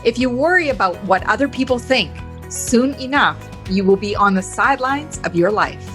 If you worry about what other people think, soon enough, you will be on the sidelines of your life.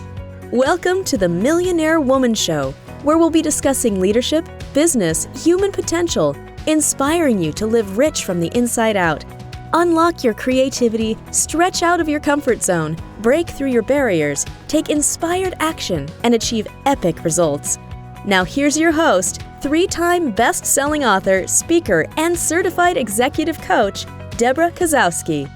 Welcome to the Millionaire Woman Show, where we'll be discussing leadership, business, human potential, inspiring you to live rich from the inside out. Unlock your creativity, stretch out of your comfort zone, break through your barriers, take inspired action, and achieve epic results. Now here's your host, three-time best-selling author, speaker, and certified executive coach, Debra Kasowski.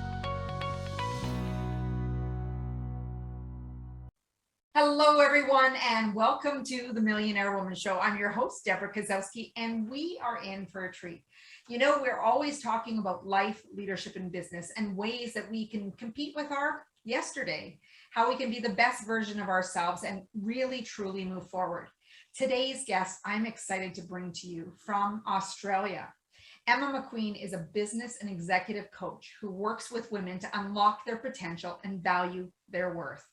Hello, everyone, and welcome to the Millionaire Woman Show. I'm your host, Debra Kasowski, and we are in for a treat. You know, we're always talking about life, leadership, and business and ways that we can compete with our yesterday, how we can be the best version of ourselves and really, truly move forward. Today's guest, I'm excited to bring to you from Australia. Emma McQueen is a business and executive coach who works with women to unlock their potential and value their worth.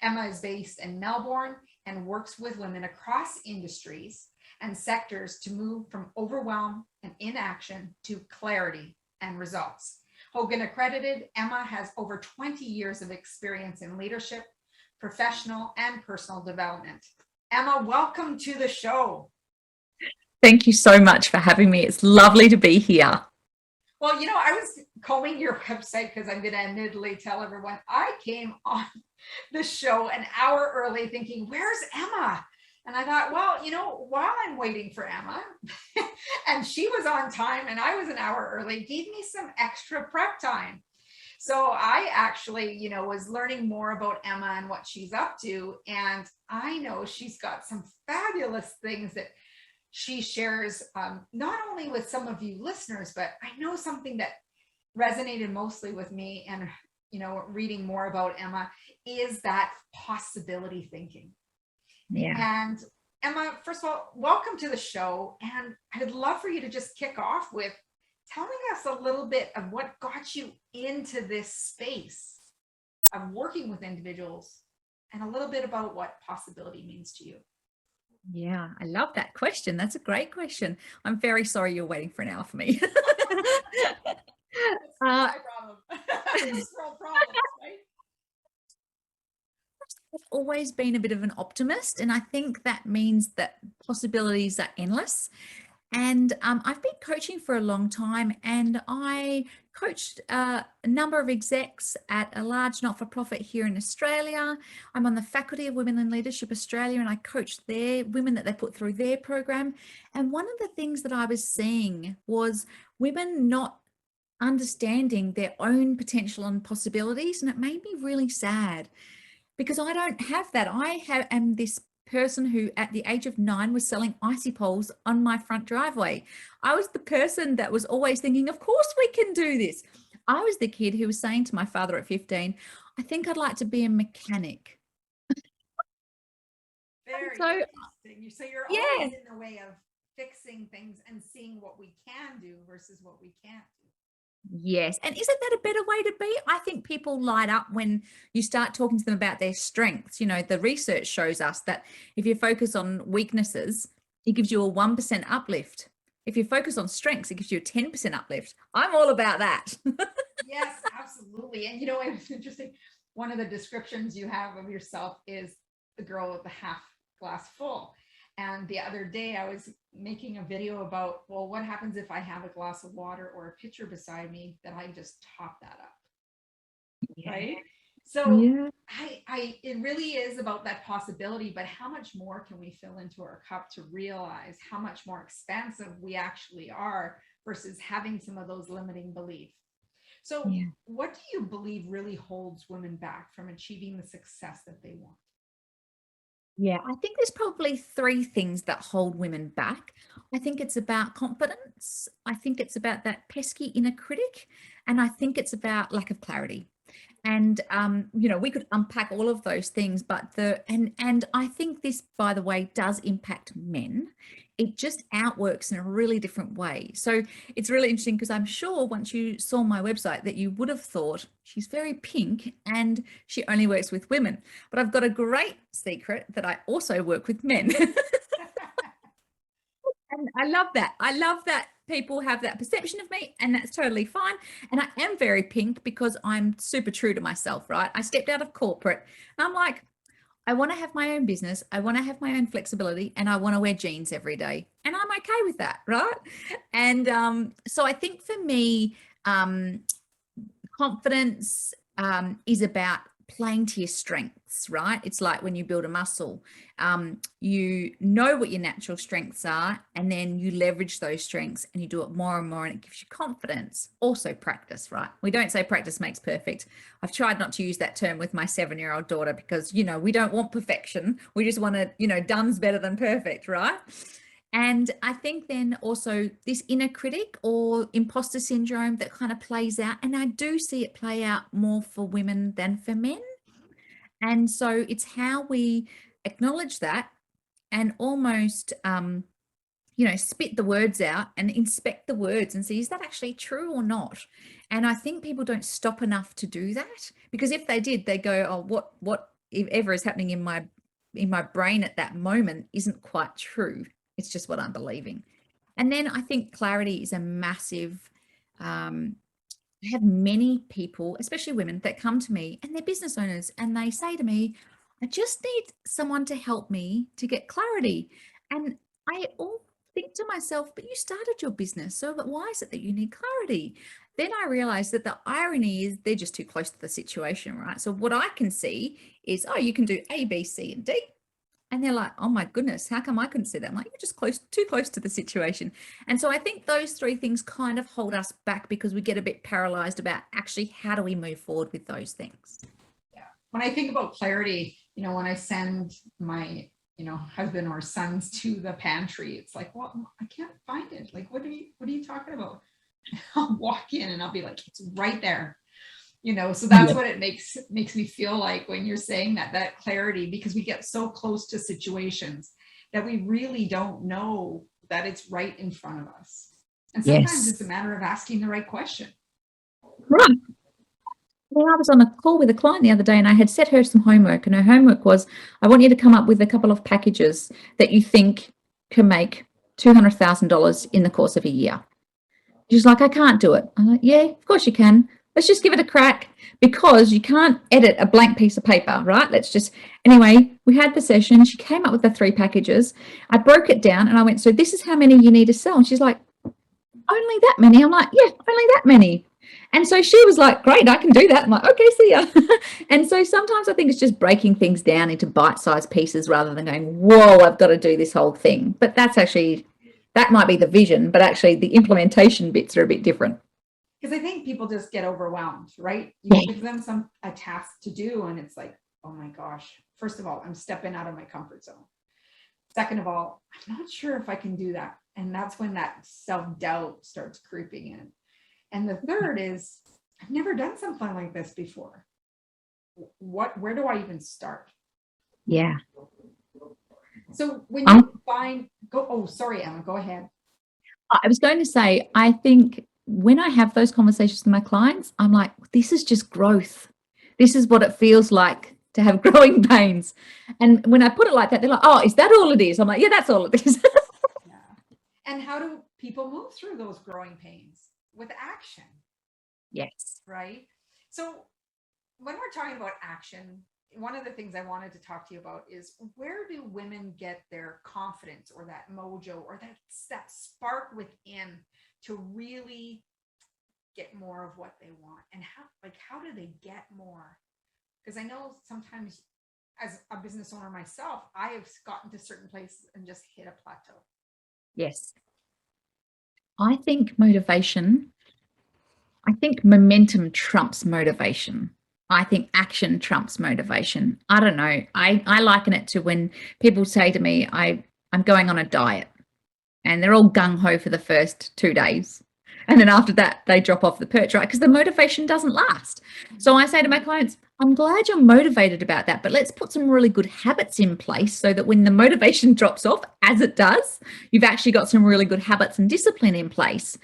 Emma is based in Melbourne and works with women across industries and sectors to move from overwhelm and inaction to clarity and results. Hogan accredited, Emma has over 20 years of experience in leadership, professional and personal development. Emma, welcome to the show. Thank you so much for having me. It's lovely to be here. Well, you know, I was combing your website because I'm going to admittedly tell everyone I came on the show an hour early thinking, where's Emma? And I thought, well, you know, while I'm waiting for Emma, and she was on time and I was an hour early, gave me some extra prep time. So I actually, you know, was learning more about Emma and what she's up to. And I know she's got some fabulous things that she shares, not only with some of you listeners, but I know something that resonated mostly with me and, you know, reading more about Emma is that possibility thinking. Yeah. And Emma, first of all, welcome to the show. And I'd love for you to just kick off with telling us a little bit of what got you into this space of working with individuals and a little bit about what possibility means to you. Yeah, I love that question. That's a great question. I'm very sorry you're waiting for an hour for me. It's my problem. It's no problem, right? I've always been a bit of an optimist, and I think that means that possibilities are endless. And I've been coaching for a long time, and I coached a number of execs at a large not-for-profit here in Australia. I'm on the faculty of Women in Leadership Australia, and I coach their women that they put through their program. And one of the things that I was seeing was women not understanding their own potential and possibilities, and it made me really sad because I don't have that. Am this person who at the age of 9 was selling icy poles on my front driveway. I was the person that was always thinking, of course we can do this. I was the kid who was saying to my father at 15, I think I'd like to be a mechanic. Very interesting. So you're Yeah. always in the way of fixing things and seeing what we can do versus what we can't do. Yes. And isn't that a better way to be? I think people light up when you start talking to them about their strengths. You know, the research shows us that if you focus on weaknesses, it gives you a 1% uplift. If you focus on strengths, it gives you a 10% uplift. I'm all about that. Yes, absolutely. And you know, it's interesting. One of the descriptions you have of yourself is the girl with the half glass full. And the other day I was making a video about, well, what happens if I have a glass of water or a pitcher beside me that I just top that up, right? So Yeah. it really is about that possibility, but how much more can we fill into our cup to realize how much more expansive we actually are versus having some of those limiting beliefs. So what do you believe really holds women back from achieving the success that they want? Yeah, I think there's probably 3 things that hold women back. I think it's about confidence. I think it's about that pesky inner critic. And I think it's about lack of clarity. And, you know, we could unpack all of those things, but and I think this, by the way, does impact men. It just outworks in a really different way. So it's really interesting because I'm sure once you saw my website that you would have thought she's very pink and she only works with women. But I've got a great secret that I also work with men. And I love that. I love that people have that perception of me, and that's totally fine. And I am very pink because I'm super true to myself, right? I stepped out of corporate and I'm like, I want to have my own business. I want to have my own flexibility, and I want to wear jeans every day. And I'm okay with that, right? And so I think for me, confidence is about playing to your strengths, right? It's like when you build a muscle, you know what your natural strengths are, and then you leverage those strengths and you do it more and more, and it gives you confidence. Also practice, right? We don't say practice makes perfect. I've tried not to use that term with my 7-year-old daughter because, you know, we don't want perfection. We just want to, you know, done's better than perfect, right? And I think then also this inner critic or imposter syndrome that kind of plays out, and I do see it play out more for women than for men. And so it's how we acknowledge that and almost, you know, spit the words out and inspect the words and see, is that actually true or not? And I think people don't stop enough to do that, because if they did, they go, oh, whatever is happening in my brain at that moment isn't quite true. It's just what I'm believing. And then I think clarity is a massive, I have many people, especially women, that come to me and they're business owners and they say to me, I just need someone to help me to get clarity. And I all think to myself, but you started your business, so why is it that you need clarity? Then I realized that the irony is they're just too close to the situation, right? So what I can see is, oh, you can do A, B, C, and D. And they're like, oh my goodness, how come I couldn't see that? I'm like, you're just too close to the situation. And so I think those three things kind of hold us back because we get a bit paralyzed about actually how do we move forward with those things. Yeah. When I think about clarity, you know, when I send my, you know, husband or sons to the pantry, it's like, well, I can't find it. Like, what are you talking about? I'll walk in and I'll be like, it's right there. You know, so that's what it makes me feel like when you're saying that clarity, because we get so close to situations that we really don't know that it's right in front of us. And sometimes it's a matter of asking the right question. Right. Well, I was on a call with a client the other day and I had set her some homework, and her homework was, I want you to come up with a couple of packages that you think can make $200,000 in the course of a year. She's like, I can't do it. I'm like, yeah, of course you can. Let's just give it a crack, because you can't edit a blank piece of paper, right? Anyway, we had the session. She came up with the 3 packages. I broke it down and I went, so this is how many you need to sell. And she's like, only that many? I'm like, yeah, only that many. And so she was like, great, I can do that. I'm like, okay, see ya. And so sometimes I think it's just breaking things down into bite-sized pieces rather than going, whoa, I've got to do this whole thing. But that might be the vision, but actually the implementation bits are a bit different. Because I think people just get overwhelmed, right? You give them a task to do and it's like, oh my gosh, first of all, I'm stepping out of my comfort zone. Second of all, I'm not sure if I can do that. And that's when that self-doubt starts creeping in. And the third is, I've never done something like this before. Where do I even start? Yeah. So when you sorry, Emma, go ahead. I was going to say, I think when I have those conversations with my clients, I'm like, this is just growth. This is what it feels like to have growing pains. And when I put it like that, they're like, oh, is that all it is? I'm like, yeah, that's all it is. Yeah. And how do people move through those growing pains? With action. Yes. Right. So when we're talking about action, one of the things I wanted to talk to you about is, where do women get their confidence or that mojo or that spark within to really get more of what they want? And how do they get more? Because I know sometimes as a business owner myself, I have gotten to certain places and just hit a plateau. Yes. I think momentum trumps motivation. I think action trumps motivation. I don't know. I liken it to when people say to me, I'm going on a diet, and they're all gung-ho for the first 2 days. And then after that, they drop off the perch, right? Because the motivation doesn't last. So I say to my clients, I'm glad you're motivated about that, but let's put some really good habits in place so that when the motivation drops off, as it does, you've actually got some really good habits and discipline in place,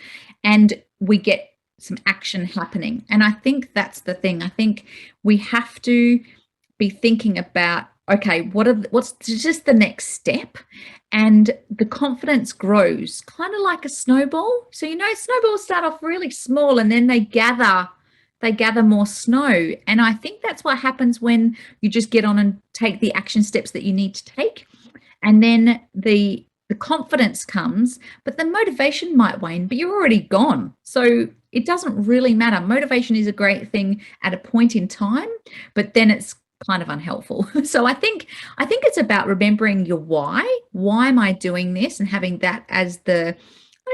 and we get some action happening. And I think that's the thing. I think we have to be thinking about, okay, what's just the next step? And the confidence grows kind of like a snowball. So, snowballs start off really small and then they gather more snow. And I think that's what happens when you just get on and take the action steps that you need to take. And then the confidence comes, but the motivation might wane, but you're already gone. So it doesn't really matter. Motivation is a great thing at a point in time, but then it's kind of unhelpful. So I think it's about remembering your why. Why am I doing this? And having that as the,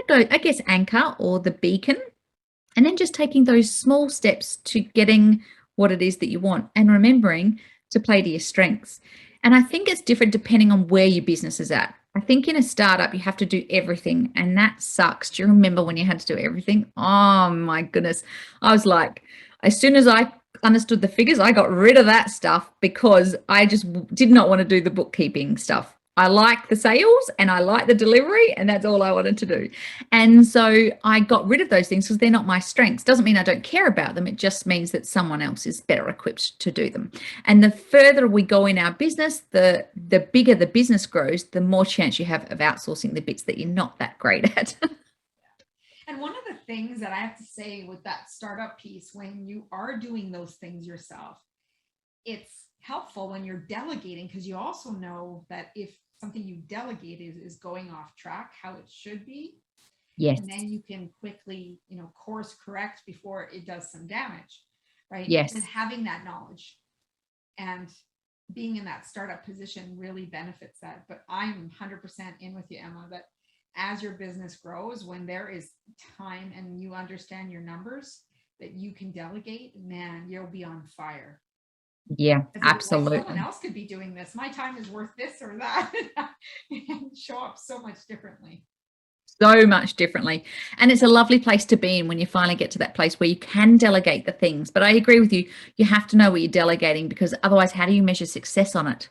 I guess, anchor or the beacon. And then just taking those small steps to getting what it is that you want and remembering to play to your strengths. And I think it's different depending on where your business is at. I think in a startup, you have to do everything, and that sucks. Do you remember when you had to do everything? Oh my goodness. I was like, as soon as I understood the figures, I got rid of that stuff because I just did not want to do the bookkeeping stuff. I like the sales and I like the delivery, and that's all I wanted to do. And so I got rid of those things because they're not my strengths. Doesn't mean I don't care about them. It just means that someone else is better equipped to do them. And the further we go in our business, the bigger the business grows, the more chance you have of outsourcing the bits that you're not that great at. And one of the things that I have to say with that startup piece, when you are doing those things yourself, it's helpful when you're delegating, because you also know that if something you delegate is going off track, how it should be. Yes. And then you can quickly, course correct before it does some damage, right? Yes. And having that knowledge and being in that startup position really benefits that. But I'm 100% in with you, Emma, that as your business grows, when there is time and you understand your numbers that you can delegate, man, you'll be on fire. Yeah, absolutely. Someone else could be doing this. My time is worth this or that, and show up so much differently. So much differently. And it's a lovely place to be in when you finally get to that place where you can delegate the things. But I agree with you. You have to know what you're delegating, because otherwise, how do you measure success on it?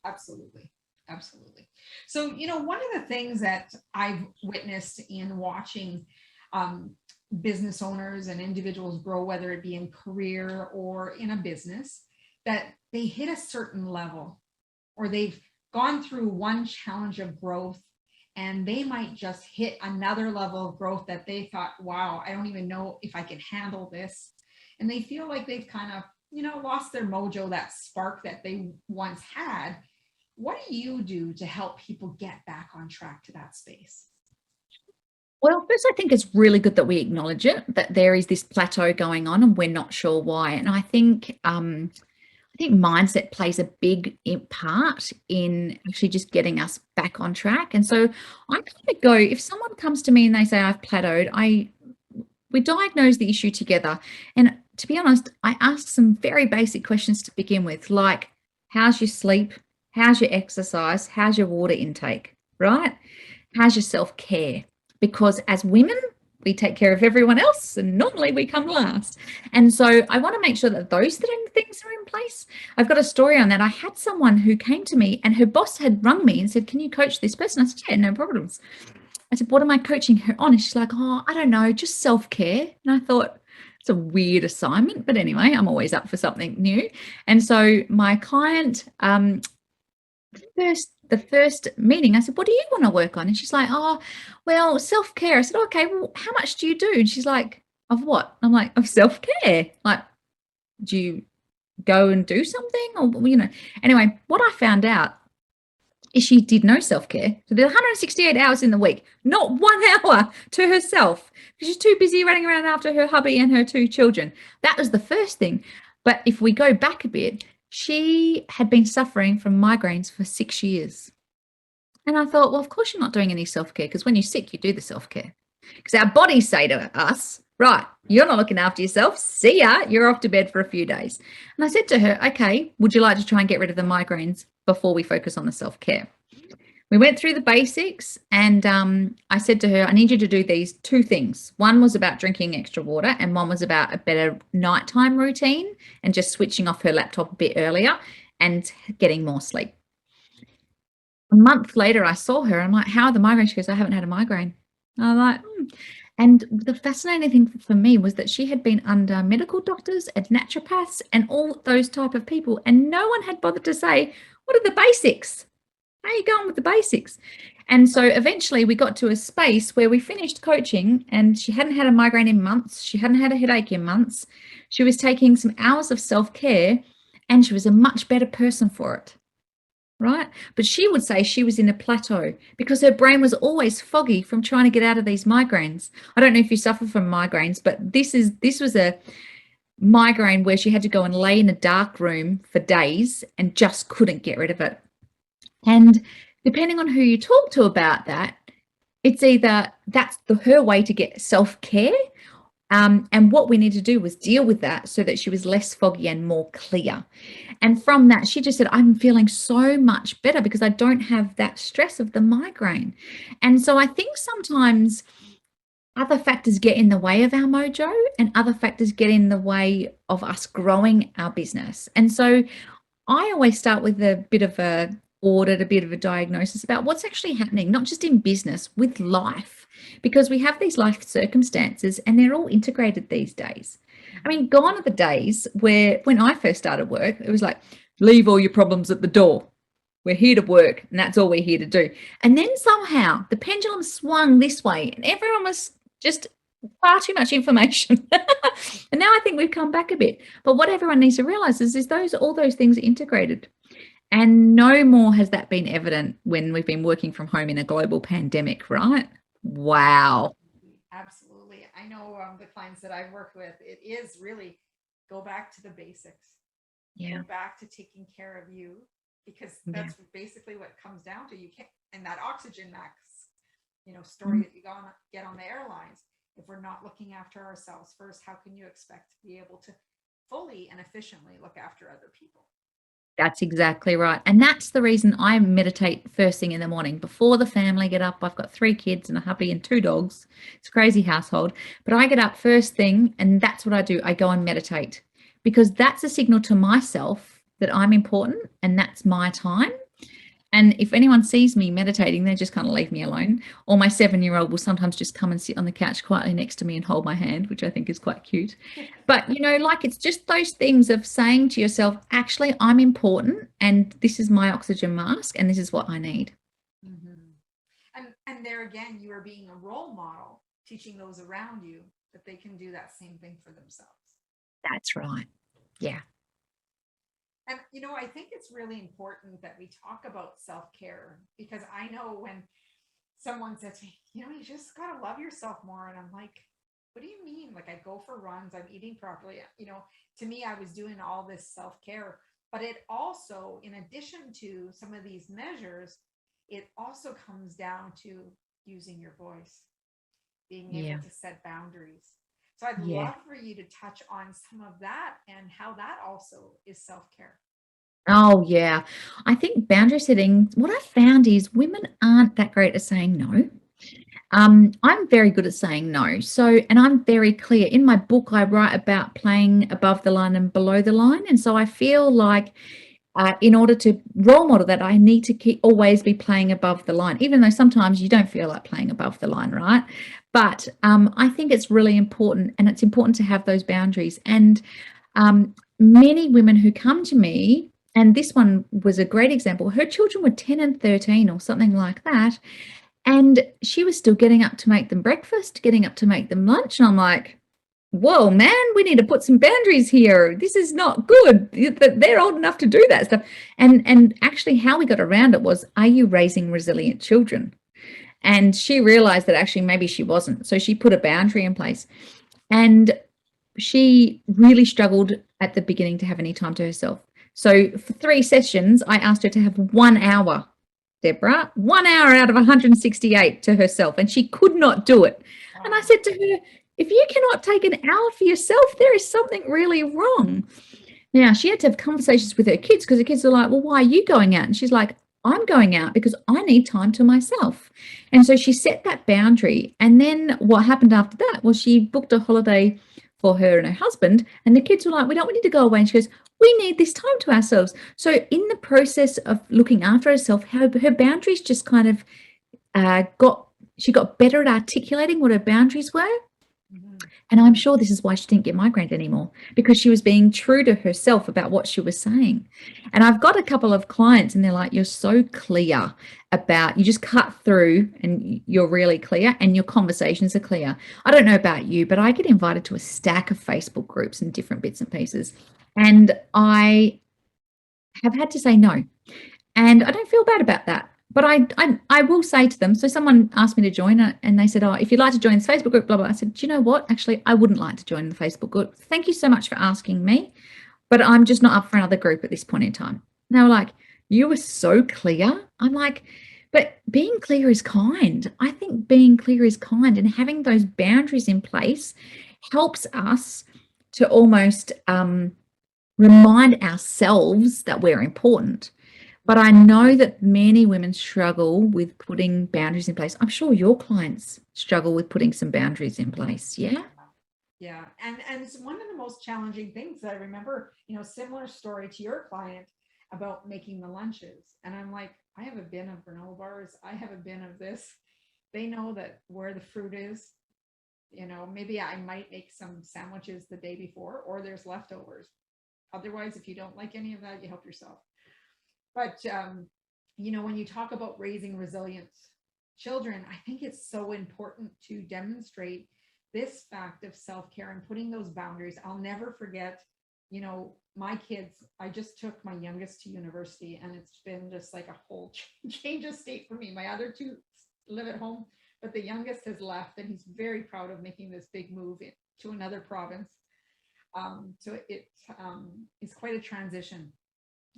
Absolutely. Absolutely. So, one of the things that I've witnessed in watching business owners and individuals grow, whether it be in career or in a business, that they hit a certain level, or they've gone through one challenge of growth, and they might just hit another level of growth that they thought, wow, I don't even know if I can handle this. And they feel like they've kind of, lost their mojo, that spark that they once had. What do you do to help people get back on track to that space? Well, first, I think it's really good that we acknowledge it, that there is this plateau going on and we're not sure why. And I think mindset plays a big part in actually just getting us back on track. And so I kind of go, if someone comes to me and they say I've plateaued, we diagnose the issue together. And to be honest, I ask some very basic questions to begin with, like, how's your sleep? How's your exercise? How's your water intake? Right? How's your self-care? Because as women, we take care of everyone else, and normally we come last. And so I want to make sure that those things are in place. I've got a story on that. I had someone who came to me and her boss had rung me and said, can you coach this person? I said, yeah, no problems. I said, what am I coaching her on? And she's like, oh, I don't know, just self-care. And I thought, it's a weird assignment, but anyway, I'm always up for something new. And so my client, the first meeting, I said, what do you want to work on? And she's like, oh, well, self-care. I said, okay, well, how much do you do? And she's like, of what? I'm like, of self-care. Like, do you go and do something? Or, anyway, what I found out is she did no self-care. So there's 168 hours in the week, not 1 hour to herself, because she's too busy running around after her hubby and her 2 children. That was the first thing. But if we go back a bit, she had been suffering from migraines for 6 years. And I thought, well, of course you're not doing any self-care, because when you're sick, you do the self-care. Because our bodies say to us, right, you're not looking after yourself. See ya, you're off to bed for a few days. And I said to her, okay, would you like to try and get rid of the migraines before we focus on the self-care? We went through the basics, and I said to her, I need you to do these 2 things. One was about drinking extra water, and one was about a better nighttime routine and just switching off her laptop a bit earlier and getting more sleep. A month later, I saw her. I'm like, how are the migraines? She goes, I haven't had a migraine. I'm like, And the fascinating thing for me was that she had been under medical doctors and naturopaths and all those type of people, and no one had bothered to say, what are the basics? How are you going with the basics? And so eventually we got to a space where we finished coaching, and she hadn't had a migraine in months. She hadn't had a headache in months. She was taking some hours of self-care, and she was a much better person for it. Right? But she would say she was in a plateau because her brain was always foggy from trying to get out of these migraines. I don't know if you suffer from migraines, but this was a migraine where she had to go and lay in a dark room for days and just couldn't get rid of it. And depending on who you talk to about that, it's either that's her way to get self-care. And what we need to do was deal with that so that she was less foggy and more clear. And from that, she just said, I'm feeling so much better because I don't have that stress of the migraine. And so I think sometimes other factors get in the way of our mojo, and other factors get in the way of us growing our business. And so I always start with a bit of a audit, a bit of a diagnosis about what's actually happening, not just in business, with life, because we have these life circumstances and they're all integrated these days. I mean, gone are the days where when I first started work, it was like, leave all your problems at the door. We're here to work and that's all we're here to do. And then somehow the pendulum swung this way and everyone was just far too much information. And now I think we've come back a bit. But what everyone needs to realize is all those things are integrated. And no more has that been evident when we've been working from home in a global pandemic, right? Wow. Absolutely. I know the clients that I've worked with, it is really go back to the basics. Yeah. Go back to taking care of you, because that's basically what it comes down to. You can't, and that oxygen max, story that you get on the airlines. If we're not looking after ourselves first, how can you expect to be able to fully and efficiently look after other people? That's exactly right. And that's the reason I meditate first thing in the morning before the family get up. I've got 3 kids and a hubby and 2 dogs. It's a crazy household. But I get up first thing and that's what I do. I go and meditate because that's a signal to myself that I'm important and that's my time. And if anyone sees me meditating, they just kind of leave me alone. Or my 7-year-old will sometimes just come and sit on the couch quietly next to me and hold my hand, which I think is quite cute. But, it's just those things of saying to yourself, actually, I'm important and this is my oxygen mask and this is what I need. Mm-hmm. And there again, you are being a role model, teaching those around you that they can do that same thing for themselves. That's right. Yeah. And, I think it's really important that we talk about self-care, because I know when someone says to me, you just got to love yourself more. And I'm like, what do you mean? Like, I go for runs, I'm eating properly. To me, I was doing all this self-care, but it also, in addition to some of these measures, it also comes down to using your voice, being able to set boundaries. So I'd love for you to touch on some of that and how that also is self-care. Oh, yeah. I think boundary setting, what I found is women aren't that great at saying no. I'm very good at saying no. And I'm very clear. In my book, I write about playing above the line and below the line. And so I feel like in order to role model that, I need to always be playing above the line, even though sometimes you don't feel like playing above the line, right? But I think it's really important, and it's important to have those boundaries. And many women who come to me, and this one was a great example, her children were 10 and 13 or something like that, and she was still getting up to make them breakfast, getting up to make them lunch. And I'm like, whoa, man, we need to put some boundaries here. This is not good. They're old enough to do that stuff. And actually how we got around it was, are you raising resilient children? And she realized that actually maybe she wasn't. So she put a boundary in place. And she really struggled at the beginning to have any time to herself. So for 3 sessions, I asked her to have 1 hour, Debra, 1 hour out of 168 to herself. And she could not do it. Wow. And I said to her, if you cannot take an hour for yourself, there is something really wrong. Now, she had to have conversations with her kids, because the kids are like, well, why are you going out? And she's like, I'm going out because I need time to myself. And so she set that boundary. And then what happened after that was she booked a holiday for her and her husband. And the kids were like, we don't want you to go away. And she goes, we need this time to ourselves. So in the process of looking after herself, her boundaries just kind of she got better at articulating what her boundaries were. Mhm. And I'm sure this is why she didn't get migraines anymore, because she was being true to herself about what she was saying. And I've got a couple of clients and they're like, you're so clear about, you just cut through and you're really clear and your conversations are clear. I don't know about you, but I get invited to a stack of Facebook groups and different bits and pieces. And I have had to say no. And I don't feel bad about that. But I will say to them, so someone asked me to join and they said, oh, if you'd like to join this Facebook group, blah, blah. I said, do you know what? Actually, I wouldn't like to join the Facebook group. Thank you so much for asking me, but I'm just not up for another group at this point in time. And they were like, you were so clear. I'm like, but being clear is kind. I think being clear is kind, and having those boundaries in place helps us to almost remind ourselves that we're important. But I know that many women struggle with putting boundaries in place. I'm sure your clients struggle with putting some boundaries in place. Yeah. Yeah. And it's one of the most challenging things that I remember, similar story to your client about making the lunches. And I'm like, I have a bin of granola bars. I have a bin of this. They know that where the fruit is, maybe I might make some sandwiches the day before, or there's leftovers. Otherwise, if you don't like any of that, you help yourself. But, when you talk about raising resilient children, I think it's so important to demonstrate this fact of self-care and putting those boundaries. I'll never forget, my kids, I just took my youngest to university, and it's been just like a whole change of state for me. My other two live at home, but the youngest has left, and he's very proud of making this big move to another province. So it's quite a transition.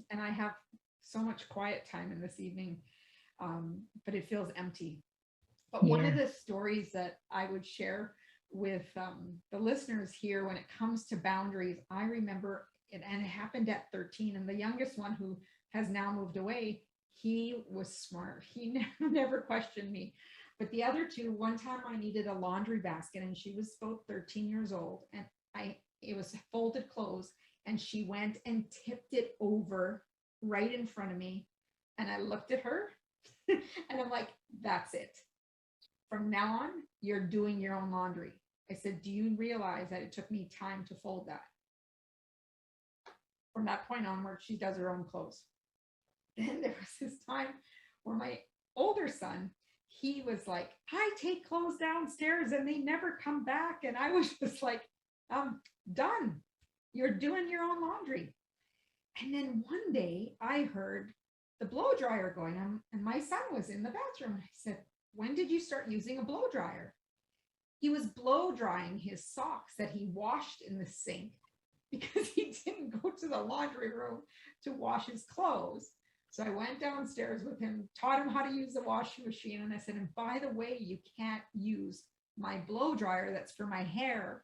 And I have so much quiet time in this evening, but it feels empty. But one of the stories that I would share with the listeners here when it comes to boundaries, I remember it, and it happened at 13. And the youngest one, who has now moved away, he was smart. He never questioned me. But the other two, one time I needed a laundry basket, and she was about 13 years old, and it was folded clothes, and she went and tipped it over right in front of me. And I looked at her and I'm like, that's it. From now on, you're doing your own laundry. I said, do you realize that it took me time to fold that? From that point onward, she does her own clothes. Then there was this time where my older son, he was like, I take clothes downstairs and they never come back. And I was just like, done. You're doing your own laundry. And then one day I heard the blow dryer going on, and my son was in the bathroom. I said, when did you start using a blow dryer? He was blow drying his socks that he washed in the sink because he didn't go to the laundry room to wash his clothes. So I went downstairs with him, taught him how to use the washing machine. And I said, and by the way, you can't use my blow dryer that's for my hair,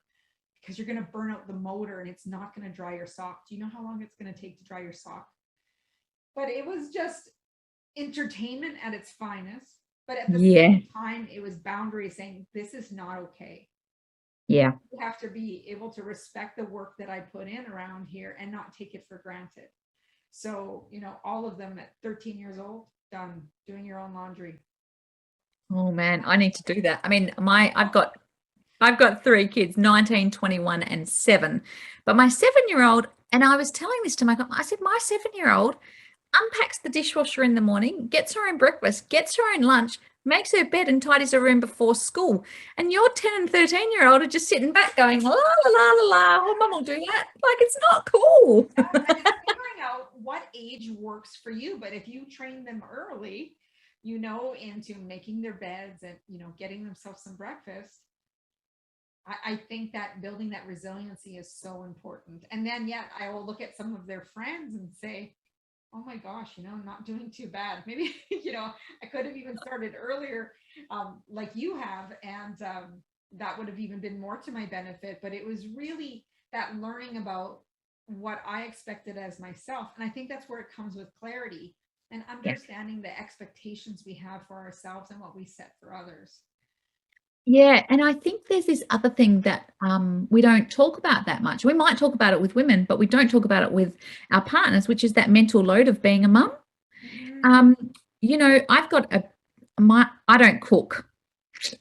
because you're going to burn out the motor and it's not going to dry your sock. Do you know how long it's going to take to dry your sock? But it was just entertainment at its finest. But at the same time, it was boundaries saying, this is not okay. Yeah. You have to be able to respect the work that I put in around here and not take it for granted. So, all of them at 13 years old, done, doing your own laundry. Oh man, I need to do that. I mean, I've got three kids, 19, 21, and 7. But my 7-year-old, and I was telling this to I said, my 7-year-old unpacks the dishwasher in the morning, gets her own breakfast, gets her own lunch, makes her bed and tidies her room before school. And your 10 and 13-year-old are just sitting back going, la, la, la, la, la. Oh, mum will do that. Like, it's not cool. And it's figuring out what age works for you. But if you train them early, into making their beds and, getting themselves some breakfast, I think that building that resiliency is so important. And then yet I will look at some of their friends and say, oh my gosh, I'm not doing too bad. Maybe, I could have even started earlier, like you have. And that would have even been more to my benefit. But it was really that learning about what I expected as myself. And I think that's where it comes with clarity and understanding the expectations we have for ourselves and what we set for others. Yeah, and I think there's this other thing that we don't talk about that much. We might talk about it with women, but we don't talk about it with our partners, which is that mental load of being a mum. I've got I don't cook.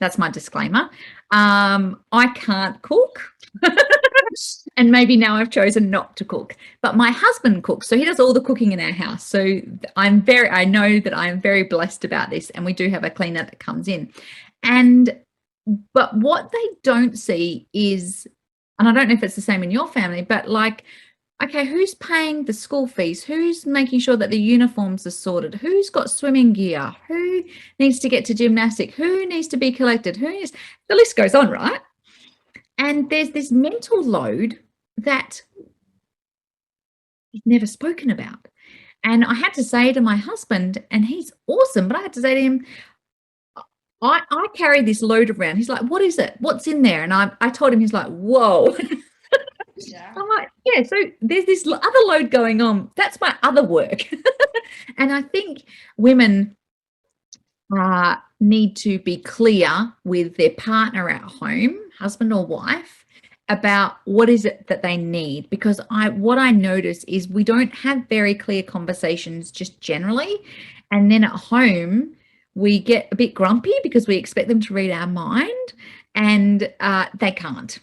That's my disclaimer. I can't cook. And maybe now I've chosen not to cook, but my husband cooks. So he does all the cooking in our house. So I know that I am very blessed about this. And we do have a cleaner that comes in. But what they don't see is, and I don't know if it's the same in your family, but like, okay, who's paying the school fees? Who's making sure that the uniforms are sorted? Who's got swimming gear? Who needs to get to gymnastic? Who needs to be collected? The list goes on, right? And there's this mental load that is never spoken about. And I had to say to my husband, and he's awesome, but I had to say to him, I carry this load around. He's like, what is it? What's in there? And I told him, he's like, whoa. Yeah. I'm like, yeah, so there's this other load going on. That's my other work. And I think women need to be clear with their partner at home, husband or wife, about what is it that they need. Because what I notice is we don't have very clear conversations just generally. And then at home, we get a bit grumpy because we expect them to read our mind, and they can't.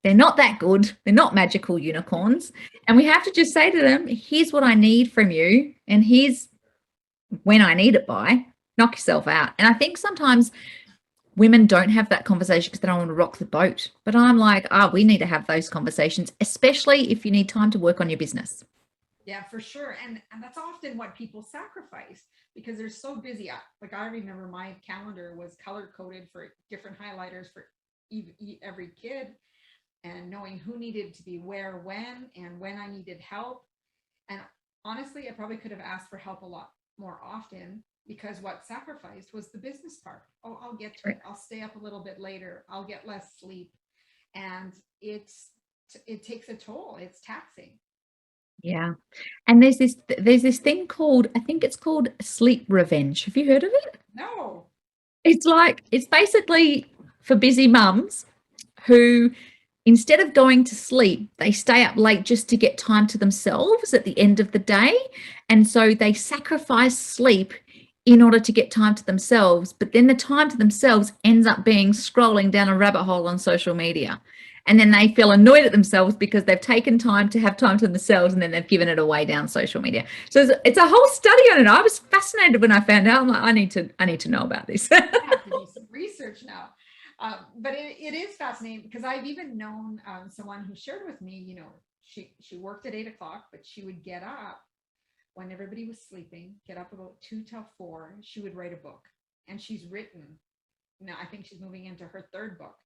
They're not that good. They're not magical unicorns. And we have to just say to them, here's what I need from you, and here's when I need it by. Knock yourself out. And I think sometimes women don't have that conversation because they don't want to rock the boat. But I'm like, we need to have those conversations, especially if you need time to work on your business. Yeah, for sure. And that's often what people sacrifice because they're so busy. I remember my calendar was color coded for different highlighters for every kid, and knowing who needed to be where, when I needed help. And honestly, I probably could have asked for help a lot more often, because what sacrificed was the business part. Oh, I'll get to it. I'll stay up a little bit later. I'll get less sleep. And it takes a toll. It's taxing. Yeah. And there's this thing called, I think it's called sleep revenge. Have you heard of it? No. It's basically for busy mums who, instead of going to sleep, they stay up late just to get time to themselves at the end of the day. And so they sacrifice sleep in order to get time to themselves. But then the time to themselves ends up being scrolling down a rabbit hole on social media. And then they feel annoyed at themselves because they've taken time to have time to themselves, and then they've given it away down social media. So it's a whole study on it. I was fascinated when I found out. I'm like, I need to know about this. I have to do some research now. But it is fascinating because I've even known someone who shared with me, she worked at 8 o'clock, but she would get up when everybody was sleeping, get up about 2 till 4. She would write a book, and she's written. Now I think she's moving into her 3rd book,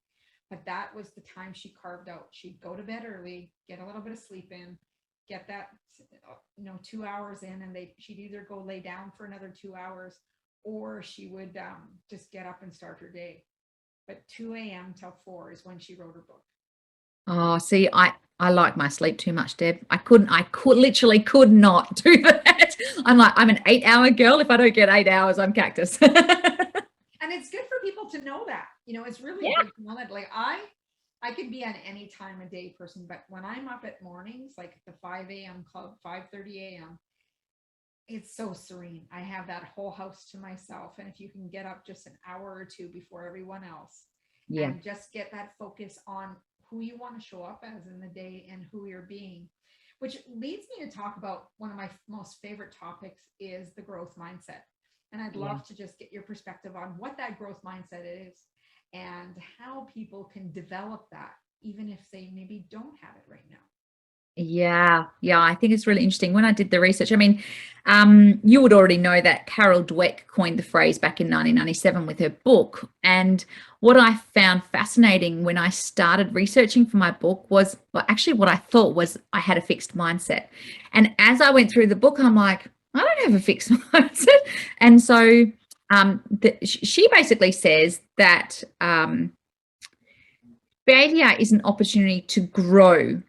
but that was the time she carved out. She'd go to bed early, get a little bit of sleep in, get that 2 hours in, and she'd either go lay down for another 2 hours, or she would just get up and start her day. But 2 a.m. till 4 is when she wrote her book. Oh, see, I like my sleep too much, Deb. I literally could not do that. I'm an 8-hour girl. If I don't get 8 hours, I'm cactus. And it's good for people to know that, it's really good to know that. Like I could be on any time of day person, but when I'm up at mornings, like the 5 a.m. club, 5:30 a.m., it's so serene. I have that whole house to myself. And if you can get up just an hour or two before everyone else, and just get that focus on who you want to show up as in the day and who you're being, which leads me to talk about one of my most favorite topics is the growth mindset. And I'd love to just get your perspective on what that growth mindset is and how people can develop that, even if they maybe don't have it right now. Yeah, I think it's really interesting. When I did the research, you would already know that Carol Dweck coined the phrase back in 1997 with her book. And what I found fascinating when I started researching for my book was, actually what I thought was I had a fixed mindset. And as I went through the book, I'm like, I don't have a fixed mindset. And so she basically says that failure is an opportunity to grow,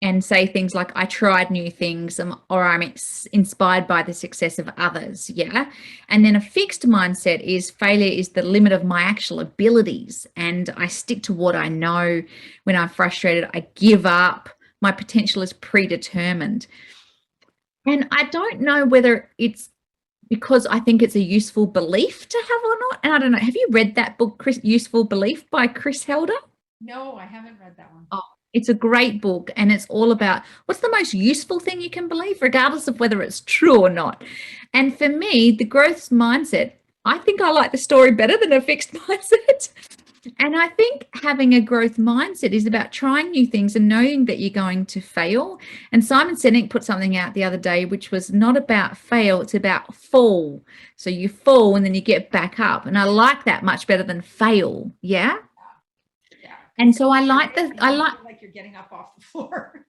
and say things like, I tried new things, or I'm inspired by the success of others. Yeah. And then a fixed mindset is failure is the limit of my actual abilities. And I stick to what I know. When I'm frustrated, I give up. My potential is predetermined. And I don't know whether it's because I think it's a useful belief to have or not. And I don't know, have you read that book, Useful Belief by Chris Helder? No, I haven't read that one. Oh, it's a great book, and it's all about what's the most useful thing you can believe, regardless of whether it's true or not. And for me, the growth mindset, I think I like the story better than a fixed mindset. And I think having a growth mindset is about trying new things and knowing that you're going to fail. And Simon Sinek put something out the other day, which was not about fail, it's about fall. So you fall and then you get back up. And I like that much better than fail. Yeah. Yeah. And so I like like you're getting up off the floor.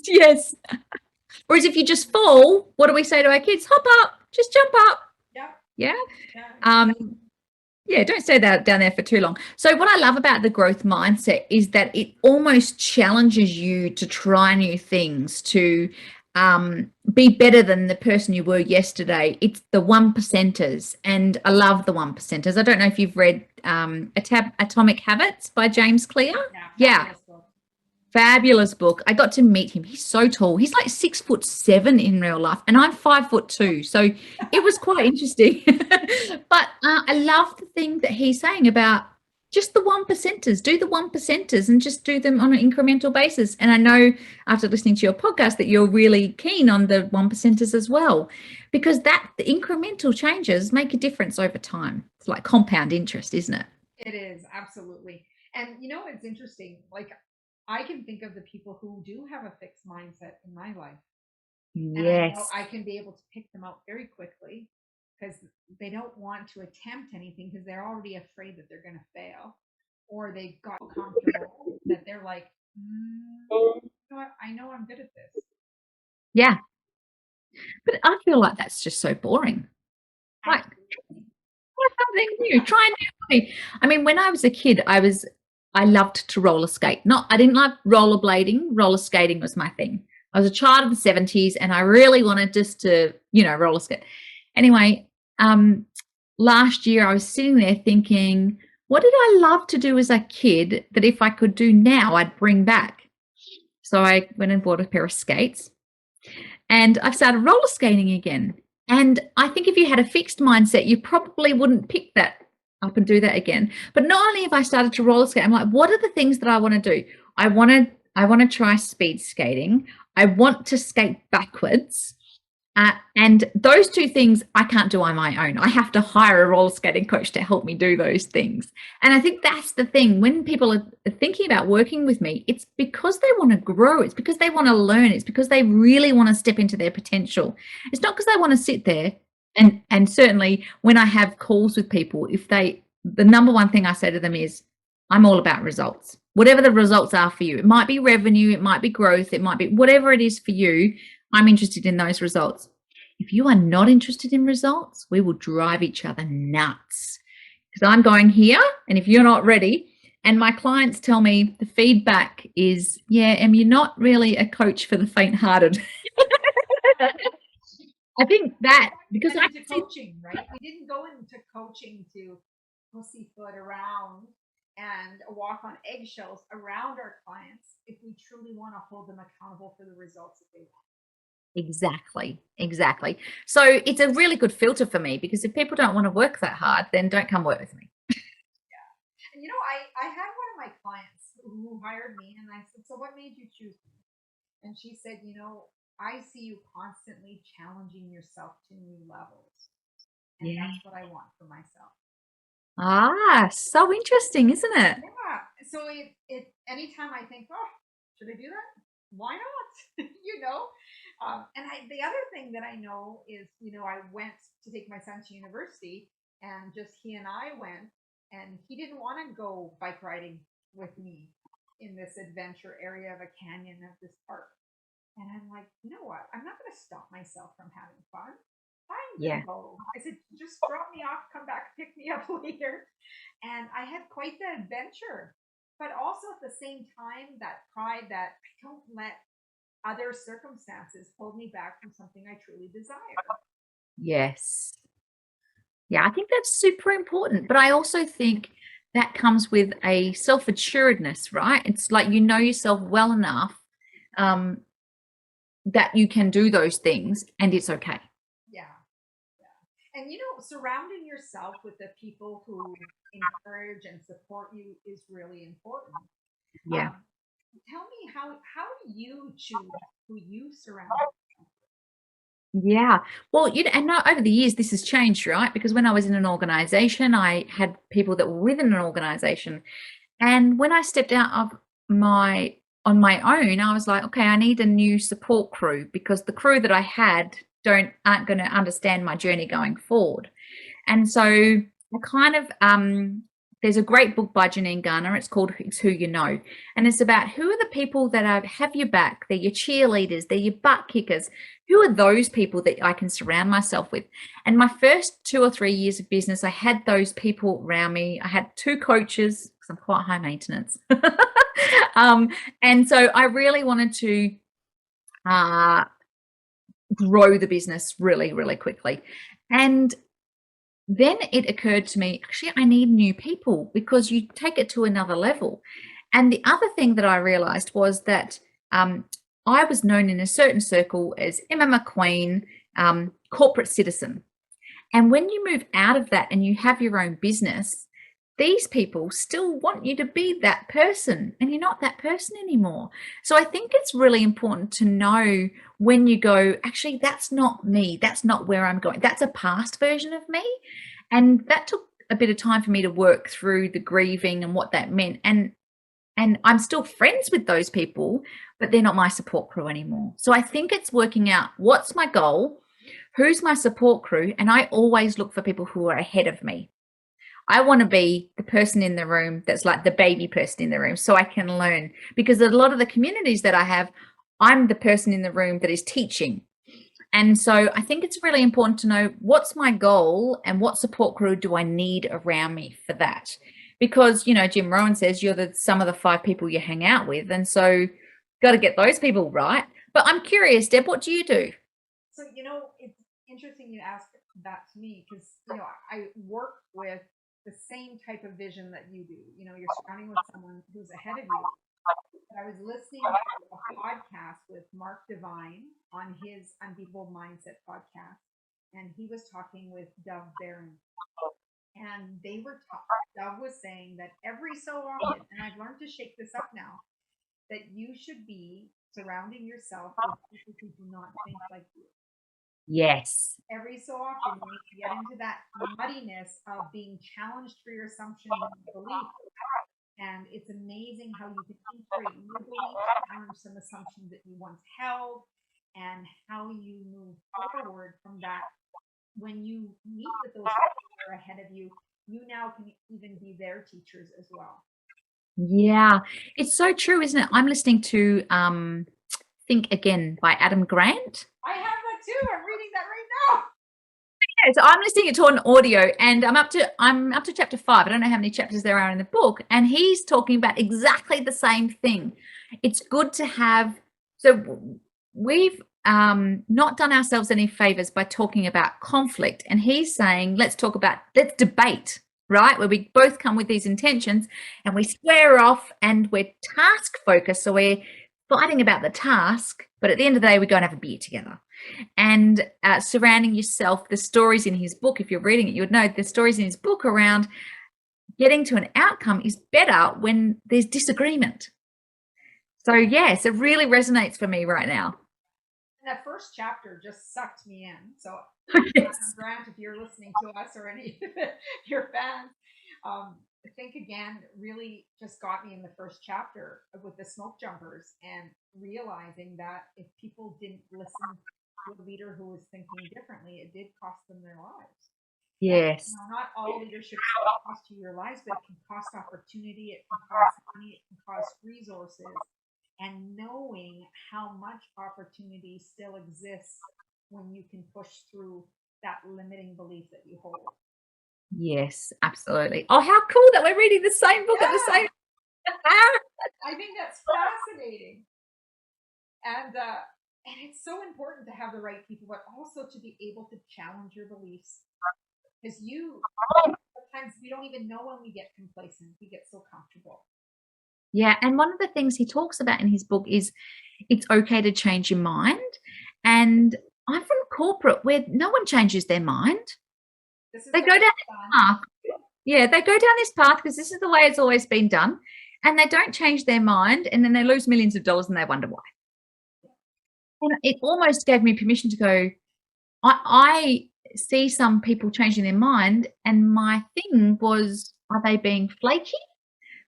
Yes. Whereas if you just fall, what do we say to our kids? Hop up, just jump up. Yeah. Yeah. Yeah, don't stay down there for too long. So what I love about the growth mindset is that it almost challenges you to try new things, to be better than the person you were yesterday. It's the 1%ers, and I love the 1%ers. I don't know if you've read Atomic Habits by James Clear. Yeah. Fabulous book. I got to meet him. He's so tall. He's like 6'7" in real life, and I'm 5'2". So it was quite interesting. But I love the thing that he's saying about just the 1%ers. Do the 1%ers and just do them on an incremental basis. And I know after listening to your podcast that you're really keen on the 1%ers as well, because the incremental changes make a difference over time. It's like compound interest, isn't it? It is, absolutely. And it's interesting. Like, I can think of the people who do have a fixed mindset in my life. And I know I can be able to pick them out very quickly because they don't want to attempt anything because they're already afraid that they're going to fail, or they've got comfortable that they're like, you know what? I know I'm good at this. Yeah. But I feel like that's just so boring. Like, something new, try new. I mean, when I was a kid, I loved to roller skate. I didn't like rollerblading. Roller skating was my thing. I was a child of the 70s and I really wanted just to, roller skate. Anyway, last year I was sitting there thinking, what did I love to do as a kid that if I could do now, I'd bring back? So I went and bought a pair of skates and I've started roller skating again. And I think if you had a fixed mindset, you probably wouldn't pick that up and do that again. But not only have I started to roller skate, I'm like, what are the things that I want to do? I want to try speed skating. I want to skate backwards. And those two things I can't do on my own. I have to hire a roller skating coach to help me do those things. And I think that's the thing. When people are thinking about working with me, it's because they want to grow. It's because they want to learn. It's because they really want to step into their potential. It's not because they want to sit there. And certainly when I have calls with people, the number one thing I say to them is, I'm all about results. Whatever the results are for you, it might be revenue, it might be growth, it might be whatever it is for you. I'm interested in those results. If you are not interested in results, we will drive each other nuts because I'm going here. And if you're not ready, and my clients tell me the feedback is, yeah, Em, you're not really a coach for the faint-hearted. I think that because I into coaching, right? We didn't go into coaching to pussyfoot around and walk on eggshells around our clients if we truly want to hold them accountable for the results that they want. Exactly. So it's a really good filter for me because if people don't want to work that hard, then don't come work with me. Yeah. And I had one of my clients who hired me and I said, so what made you choose me? And she said, I see you constantly challenging yourself to new levels. And that's what I want for myself. So interesting, isn't it? Yeah. So it anytime I think, oh, should I do that? Why not? And the other thing that I know is, I went to take my son to university and just he and I went and he didn't want to go bike riding with me in this adventure area of a canyon of this park. And I'm like, you know what? I'm not going to stop myself from having fun. I'm going to go. I said, just drop me off, come back, pick me up later. And I had quite the adventure. But also at the same time, that pride that I don't let other circumstances hold me back from something I truly desire. Yes. Yeah, I think that's super important. But I also think that comes with a self-assuredness, right? It's like you know yourself well enough that you can do those things and it's okay. Yeah. And surrounding yourself with the people who encourage and support you is really important. Yeah. Tell me, how do you choose who you surround? Yeah. Well, and not over the years, this has changed, right? Because when I was in an organization, I had people that were within an organization. And when I stepped out of on my own, I was like, okay, I need a new support crew because the crew that I had aren't going to understand my journey going forward. And so I kind of there's a great book by Janine Garner. It's called It's Who You Know. And it's about who are the people that have your back. They're your cheerleaders. They're your butt kickers. Who are those people that I can surround myself with? And my first 2 or 3 years of business, I had those people around me. I had 2 coaches because I'm quite high maintenance. And so I really wanted to grow the business really, really quickly. And then it occurred to me, actually, I need new people because you take it to another level. And the other thing that I realized was that I was known in a certain circle as Emma McQueen, corporate citizen. And when you move out of that and you have your own business, these people still want you to be that person and you're not that person anymore. So I think it's really important to know when you go, actually, that's not me. That's not where I'm going. That's a past version of me. And that took a bit of time for me to work through the grieving and what that meant. And I'm still friends with those people, but they're not my support crew anymore. So I think it's working out what's my goal, who's my support crew, and I always look for people who are ahead of me. I want to be the person in the room that's like the baby person in the room so I can learn, because a lot of the communities that I have, I'm the person in the room that is teaching. And so I think it's really important to know what's my goal and what support crew do I need around me for that. Because, Jim Rohn says you're the sum of the 5 people you hang out with. And so got to get those people right. But I'm curious, Deb, what do you do? So, it's interesting you ask that to me because, I work with the same type of vision that you do. You're surrounding with someone who's ahead of you. I was listening to a podcast with Mark Divine on his Unbeatable Mindset podcast, and he was talking with Doug Barron. And Doug was saying that every so often, and I've learned to shake this up now, that you should be surrounding yourself with people who do not think like you. Yes. Every so often, you need to get into that muddiness of being challenged for your assumptions and beliefs. And it's amazing how you can integrate new beliefs, challenge some assumptions that you once held, and how you move forward from that. When you meet with those people who are ahead of you, you now can even be their teachers as well. Yeah, it's so true, isn't it? I'm listening to Think Again by Adam Grant. I have that too. I'm reading that right now. Yeah, so I'm listening to an audio, and I'm up to chapter 5. I don't know how many chapters there are in the book, and he's talking about exactly the same thing. It's good to have. So we've not done ourselves any favors by talking about conflict, and he's saying let's debate, right? Where we both come with these intentions and we square off, and we're task focused, so we're fighting about the task, but at the end of the day, we go and have a beer together. And surrounding yourself, the stories in his book, if you're reading it, you would know the stories in his book around getting to an outcome is better when there's disagreement. So yes, it really resonates for me right now. And that first chapter just sucked me in. So Yes. Grant, if you're listening to us or any of your fans, Think Again really just got me in the first chapter with the smoke jumpers and realizing that if people didn't listen to a leader who was thinking differently, it did cost them their lives. Yes. And, not all leadership can cost you your lives, but it can cost opportunity, it can cost money, it can cost resources. And knowing how much opportunity still exists when you can push through that limiting belief that you hold. Yes, absolutely. Oh, how cool that we're reading the same book at the same time. I think that's fascinating. And it's so important to have the right people, but also to be able to challenge your beliefs. Because sometimes we don't even know when we get complacent. We get so comfortable. Yeah, and one of the things he talks about in his book is it's okay to change your mind. And I'm from corporate where no one changes their mind. This is They go down this path. Yeah, they go down this path because this is the way it's always been done. And they don't change their mind, and then they lose millions of dollars and they wonder why. And it almost gave me permission to go, I see some people changing their mind, and my thing was, are they being flaky?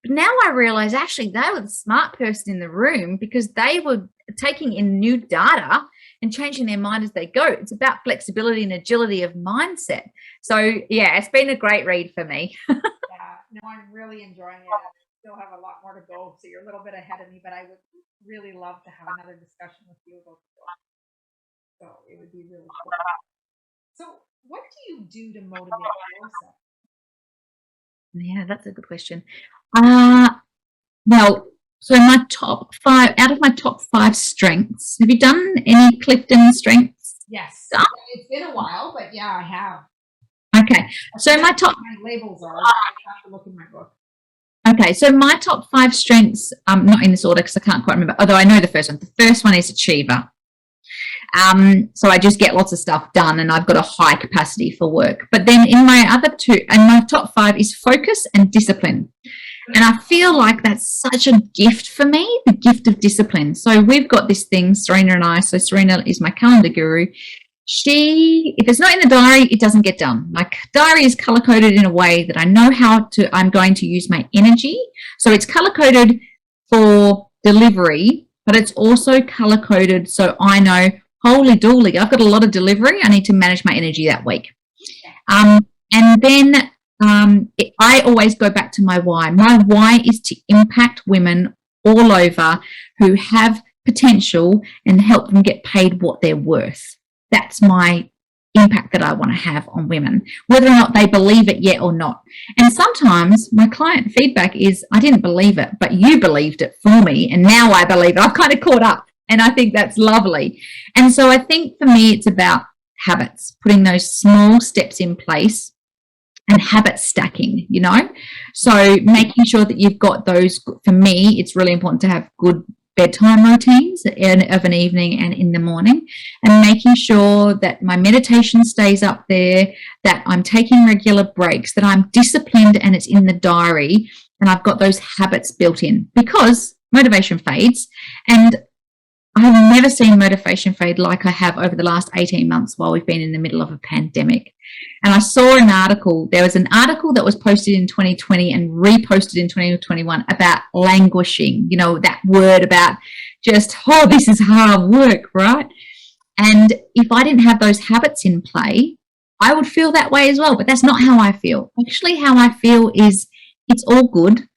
But now I realize actually they were the smart person in the room because they were taking in new data and changing their mind as they go. It's about flexibility and agility of mindset. So yeah, it's been a great read for me. Yeah, no, I'm really enjoying it. I still have a lot more to go, so you're a little bit ahead of me, but I would really love to have another discussion with you about the book. So it would be really cool. So what do you do to motivate yourself? Yeah, that's a good question. Well, so my top 5, out of my top 5 strengths, have you done any Clifton strengths? Yes. Oh. It's been a while, but yeah, I have. Okay. So my top, my labels are, I have to look in my book. okay. So my top 5 strengths, not in this order because I can't quite remember, although I know the first one. The first one is achiever. So I just get lots of stuff done and I've got a high capacity for work. But then in my other 2, and my top 5 is focus and discipline. And I feel like that's such a gift for me, the gift of discipline. So we've got this thing, Serena and I. So Serena is my calendar guru. If it's not in the diary, it doesn't get done. My diary is color coded in a way that I know I'm going to use my energy. So it's color coded for delivery, but it's also color coded so I know, holy dooly, I've got a lot of delivery. I need to manage my energy that week. And then I always go back to my why. My why is to impact women all over who have potential and help them get paid what they're worth. That's my impact that I want to have on women, whether or not they believe it yet or not. And sometimes my client feedback is, I didn't believe it, but you believed it for me, and now I believe it. I've kind of caught up, and I think that's lovely. And so I think for me, it's about habits, putting those small steps in place and habit stacking, you know? So making sure that you've got those, for me, it's really important to have good bedtime routines of an evening and in the morning, and making sure that my meditation stays up there, that I'm taking regular breaks, that I'm disciplined and it's in the diary, and I've got those habits built in, because motivation fades. And I have never seen motivation fade like I have over the last 18 months while we've been in the middle of a pandemic. And I saw an article, there was an article that was posted in 2020 and reposted in 2021 about languishing, you know, that word about just, oh, this is hard work, right? And if I didn't have those habits in play, I would feel that way as well. But that's not how I feel. Actually, how I feel is it's all good.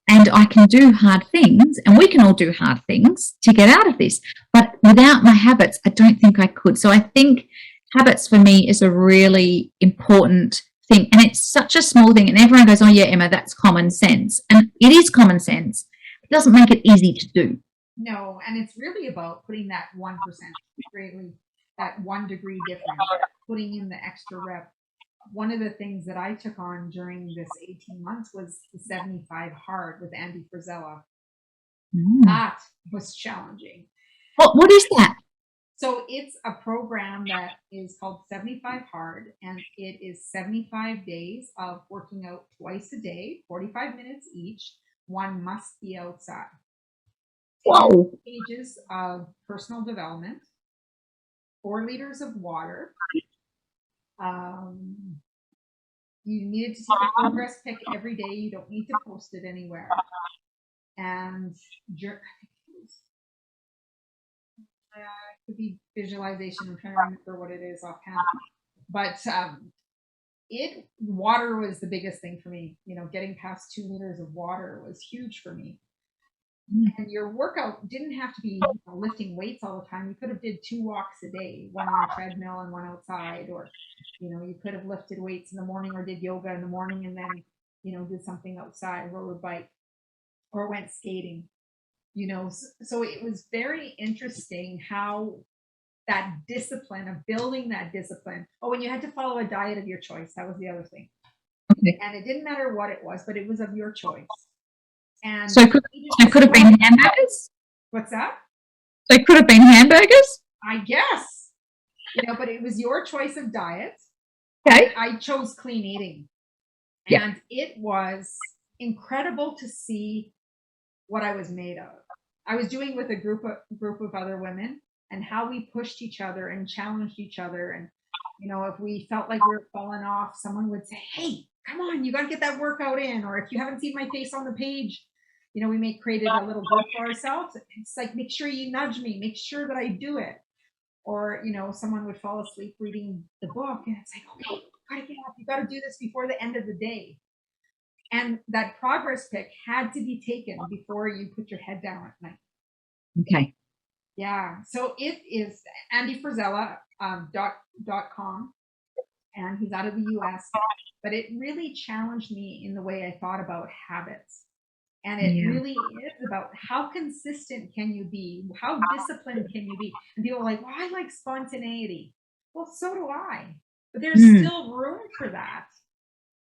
And I can do hard things, and we can all do hard things to get out of this. But without my habits, I don't think I could. So I think habits for me is a really important thing. And it's such a small thing. And everyone goes, oh, yeah, Emma, that's common sense. And it is common sense. It doesn't make it easy to do. No, and it's really about putting that 1%, really, that 1 degree difference, putting in the extra rep. One of the things that I took on during this 18 months was the 75 hard with Andy Frisella. That was challenging. What is that? So it's a program that is called 75 hard, and it is 75 days of working out twice a day, 45 minutes each. One must be outside. Whoa. Pages of personal development, 4 liters of water. You needed to take a progress pic every day. You don't need to post it anywhere. And it could be visualization. I'm trying to remember what it is offhand. But water was the biggest thing for me. You know, getting past 2 liters of water was huge for me. And your workout didn't have to be lifting weights all the time. You could have did 2 walks a day, one on a treadmill and one outside, or, you know, you could have lifted weights in the morning or did yoga in the morning and then, you know, did something outside, rode a bike or went skating, you know. So it was very interesting how that discipline of building that discipline. Oh, and you had to follow a diet of your choice. That was the other thing. Okay. And it didn't matter what it was, but it was of your choice. And so it could have been hamburgers? What's that? So it could have been hamburgers? I guess. You know, but it was your choice of diet. Okay. I chose clean eating. Yeah. And it was incredible to see what I was made of. I was doing with a group of other women, and how we pushed each other and challenged each other. And if we felt like we were falling off, someone would say, "Hey, come on, you got to get that workout in." Or if you haven't seen my face on the page, we created a little group for ourselves. It's like, make sure you nudge me, make sure that I do it. Or someone would fall asleep reading the book, and it's like, okay, you gotta get up, you gotta do this before the end of the day. And that progress pic had to be taken before you put your head down at night. Okay. Yeah. So it is andyfrazella.com, and he's out of the US, but it really challenged me in the way I thought about habits. And it really is about how consistent can you be? How disciplined can you be? And people are like, well, I like spontaneity. Well, so do I. But there's still room for that.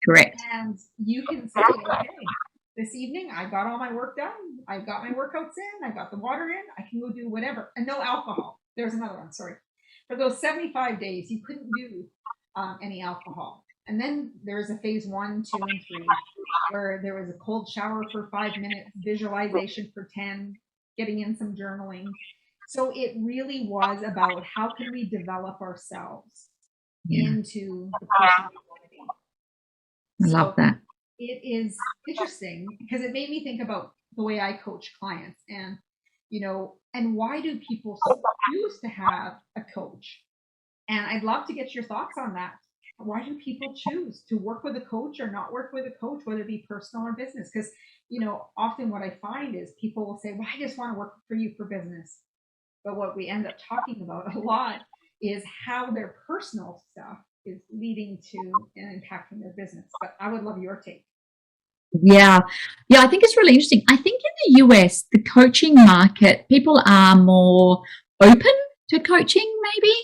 Correct. And you can say, okay, this evening I got all my work done. I got my workouts in. I got the water in. I can go do whatever. And no alcohol. There's another one. Sorry. For those 75 days, you couldn't do any alcohol. And then there's a phase 1, 2, and 3, where there was a cold shower for 5 minutes, visualization for 10, getting in some journaling. So it really was about how can we develop ourselves into the person we want to be. I love that. It is interesting because it made me think about the way I coach clients, and and why do people choose to have a coach? And I'd love to get your thoughts on that. Why do people choose to work with a coach or not work with a coach, whether it be personal or business? Because, often what I find is people will say, well, I just want to work for you for business. But what we end up talking about a lot is how their personal stuff is leading to and impacting their business. But I would love your take. Yeah, I think it's really interesting. I think in the US, the coaching market, people are more open to coaching, maybe.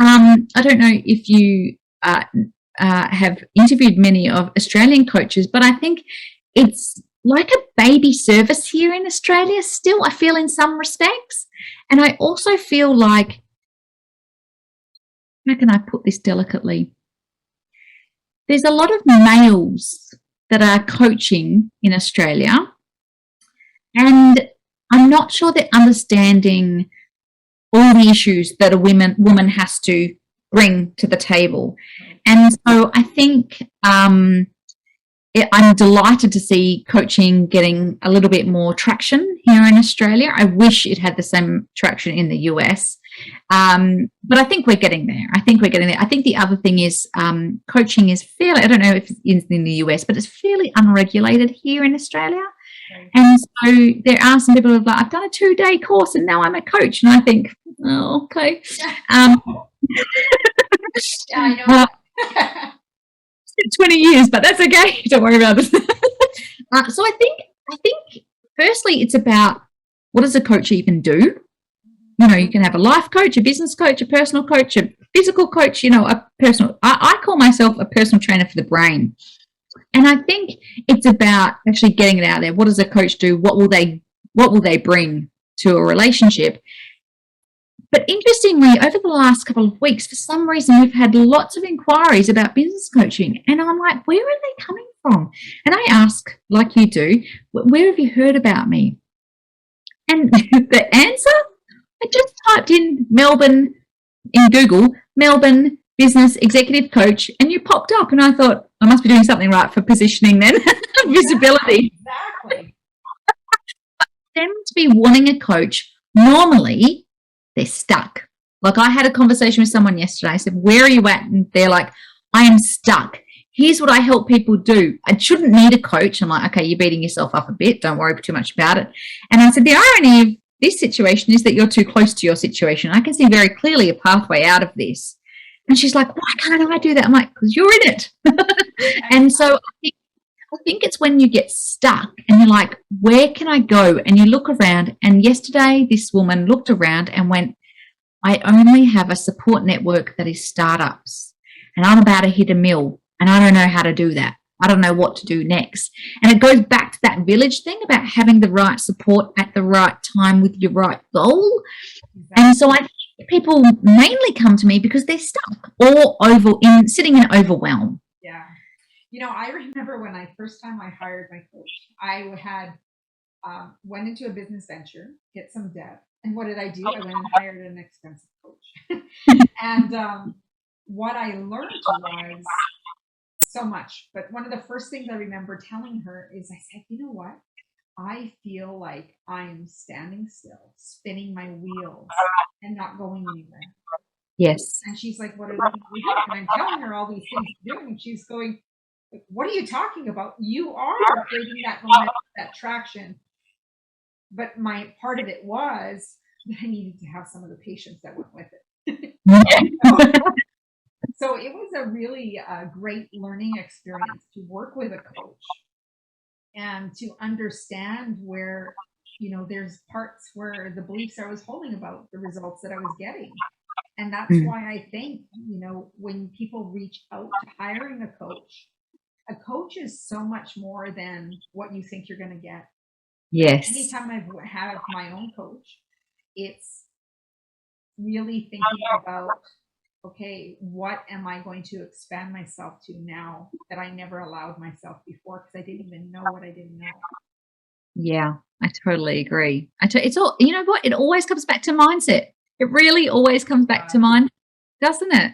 I don't know if you have interviewed many of Australian coaches, but I think it's like a baby service here in Australia still, I feel, in some respects. And I also feel like, how can I put this delicately? There's a lot of males that are coaching in Australia, and I'm not sure they're understanding all the issues that a woman has to bring to the table. And so I think I'm delighted to see coaching getting a little bit more traction here in Australia. I wish it had the same traction in the US. But I think we're getting there. I think the other thing is coaching is fairly, I don't know if it's in the US, but it's fairly unregulated here in Australia. Right. And so there are some people who are like, I've done a 2-day course and now I'm a coach. And I think, oh, okay. Yeah, I know. 20 years, but that's okay. Don't worry about this. So I think firstly, it's about, what does a coach even do? You can have a life coach, a business coach, a personal coach, a physical coach, a personal, I call myself a personal trainer for the brain. And I think it's about actually getting it out there. What does a coach do? What will they bring to a relationship? But interestingly, over the last couple of weeks, for some reason, we've had lots of inquiries about business coaching. And I'm like, where are they coming from? And I ask, like you do, where have you heard about me? And the answer, I just typed in Melbourne in Google, Melbourne business executive coach, and you popped up. And I thought, I must be doing something right for positioning then, visibility. Exactly. Them to be wanting a coach, normally they're stuck. Like, I had a conversation with someone yesterday. I said, where are you at? And they're like, I am stuck. Here's what I help people do. I shouldn't need a coach. I'm like, okay, you're beating yourself up a bit. Don't worry too much about it. And I said, the irony of this situation is that you're too close to your situation. I can see very clearly a pathway out of this. And she's like, why can't I do that? I'm like, because you're in it. And so I think it's when you get stuck and you're like, where can I go? And you look around. And yesterday, this woman looked around and went, I only have a support network that is startups. And I'm about to hit a mill. And I don't know how to do that. I don't know what to do next. And it goes back to that village thing about having the right support at the right time with your right goal. Exactly. And so I think people mainly come to me because they're stuck or sitting in overwhelm. Yeah. You know, I remember when first time I hired my coach, I had went into a business venture, get some debt. And what did I do? I went and hired an expensive coach. And what I learned was so much. But one of the first things I remember telling her is I said, you know what? I feel like I'm standing still, spinning my wheels and not going anywhere. Yes. And she's like, what are we doing? And I'm telling her all these things to do. And she's going, what are you talking about? You are creating that momentum, that traction. But my part of it was that I needed to have some of the patience that went with it. So it was a really great learning experience to work with a coach and to understand where, you know, there's parts where the beliefs I was holding about the results that I was getting. And that's why I think, you know, when people reach out to hiring a coach is so much more than what you think you're going to get. Yes. Anytime I've had my own coach, it's really thinking about, okay, what am I going to expand myself to now that I never allowed myself before because I didn't even know what I didn't know. Yeah, I totally agree. It's all, you know what? It always comes back to mindset. It really always comes back to mind, doesn't it?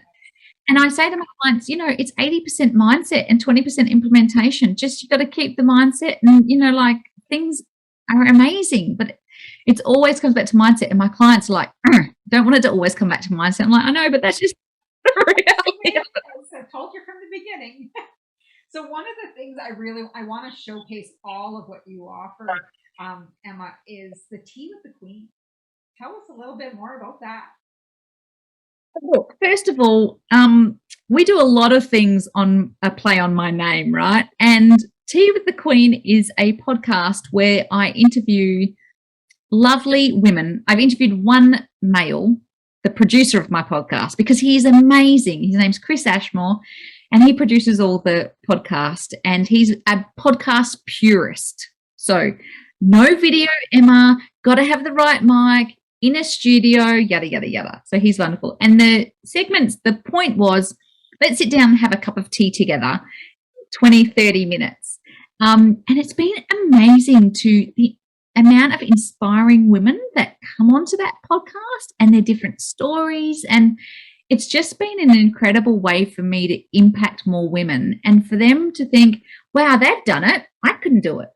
And I say to my clients, you know, it's 80% mindset and 20% implementation. Just, you got to keep the mindset, and, you know, like, things are amazing, but it always comes back to mindset. And my clients are like, don't want it to always come back to mindset. I'm like, I know, but that's just the reality. I told you from the beginning. So one of the things I want to showcase all of what you offer, Emma, is the tea with the queen. Tell us a little bit more about that. Look, first of all, we do a lot of things on a play on my name, right? And Tea with the Queen is a podcast where I interview lovely women. I've interviewed one male, the producer of my podcast, because he is amazing. His name's Chris Ashmore, and he produces all the podcast, and he's a podcast purist. So no video, Emma, got to have the right mic, in a studio, yada, yada, yada. So he's wonderful. And the segments, the point was, let's sit down and have a cup of tea together, 20, 30 minutes. And it's been amazing to the amount of inspiring women that come onto that podcast and their different stories. And it's just been an incredible way for me to impact more women and for them to think, wow, they've done it. I couldn't do it.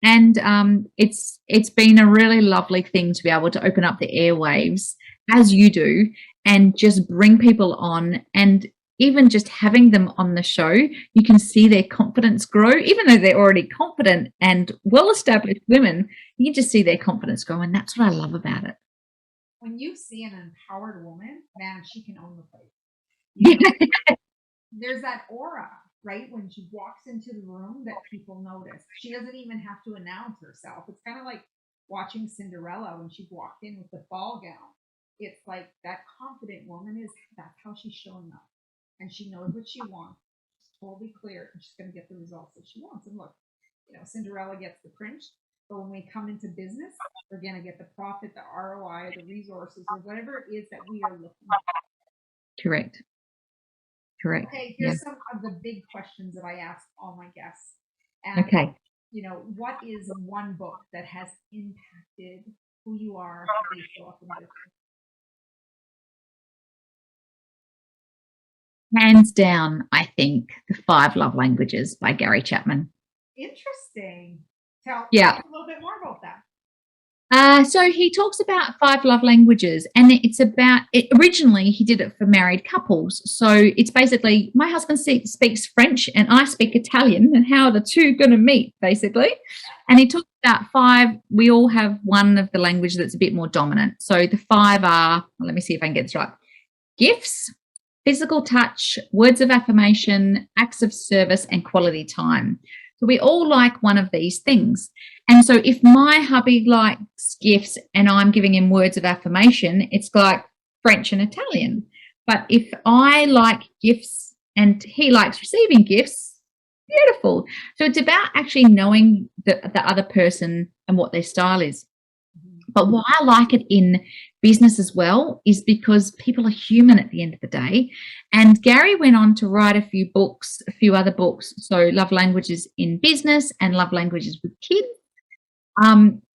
And it's been a really lovely thing to be able to open up the airwaves as you do and just bring people on. And even just having them on the show, you can see their confidence grow. Even though they're already confident and well-established women, you can just see their confidence grow. And that's what I love about it. When you see an empowered woman, man, she can own the place. You know, there's that aura, right? When she walks into the room that people notice. She doesn't even have to announce herself. It's kind of like watching Cinderella when she walked in with the ball gown. It's like that confident woman that's how she's showing up. And she knows what she wants. She's totally clear, and she's going to get the results that she wants. And look, you know, Cinderella gets the prince, but when we come into business, we're going to get the profit, the ROI, the resources, or whatever it is that we are looking for. Correct. Okay, here's some of the big questions that I ask all my guests. And, okay. You know, what is one book that has impacted who you are, how you show up in business? Hands down, I think The 5 Love Languages by Gary Chapman. Interesting. Tell us a little bit more about that. So he talks about 5 love languages, and it's about it. Originally, he did it for married couples. So it's basically, my husband speaks French and I speak Italian, and how are the two going to meet, basically? And he talks about 5. We all have one of the languages that's a bit more dominant. So the 5 are, let me see if I can get this right: gifts, physical touch, words of affirmation, acts of service, and quality time. So we all like one of these things. And so if my hubby likes gifts and I'm giving him words of affirmation, it's like French and Italian. But if I like gifts and he likes receiving gifts, beautiful. So it's about actually knowing the other person and what their style is. But why I like it in business as well is because people are human at the end of the day. And Gary went on to write a few other books. So Love Languages in Business and Love Languages with Kids.